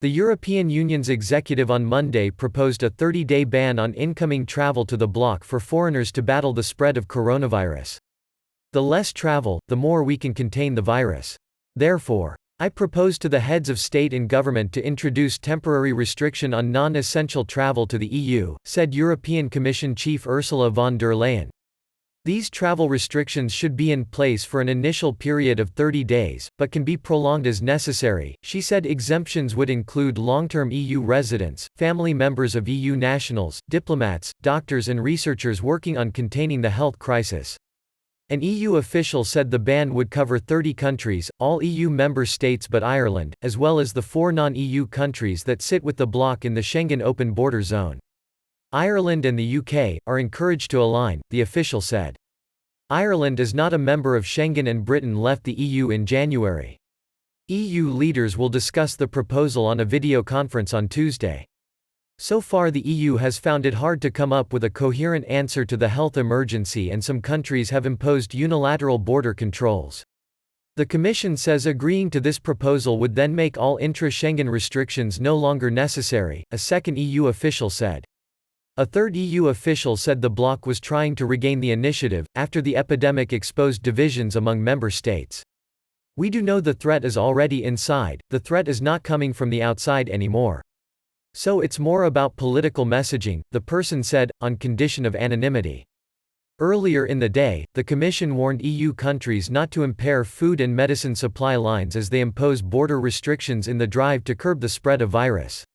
The European Union's executive on Monday proposed a 30-day ban on incoming travel to the bloc for foreigners to battle the spread of coronavirus. The less travel, the more we can contain the virus. Therefore, I propose to the heads of state and government to introduce temporary restriction on non-essential travel to the EU, said European Commission Chief Ursula von der Leyen. These travel restrictions should be in place for an initial period of 30 days, but can be prolonged as necessary. She said exemptions would include long-term EU residents, family members of EU nationals, diplomats, doctors and researchers working on containing the health crisis. An EU official said the ban would cover 30 countries, all EU member states but Ireland, as well as the 4 non-EU countries that sit with the bloc in the Schengen open border zone. Ireland and the UK are encouraged to align, the official said. Ireland is not a member of Schengen and Britain left the EU in January. EU leaders will discuss the proposal on a video conference on Tuesday. So far the EU has found it hard to come up with a coherent answer to the health emergency, and some countries have imposed unilateral border controls. The Commission says agreeing to this proposal would then make all intra-Schengen restrictions no longer necessary, a second EU official said. A third EU official said the bloc was trying to regain the initiative, after the epidemic exposed divisions among member states. We do know the threat is already inside, the threat is not coming from the outside anymore. So it's more about political messaging, the person said, on condition of anonymity. Earlier in the day, the Commission warned EU countries not to impair food and medicine supply lines as they impose border restrictions in the drive to curb the spread of virus.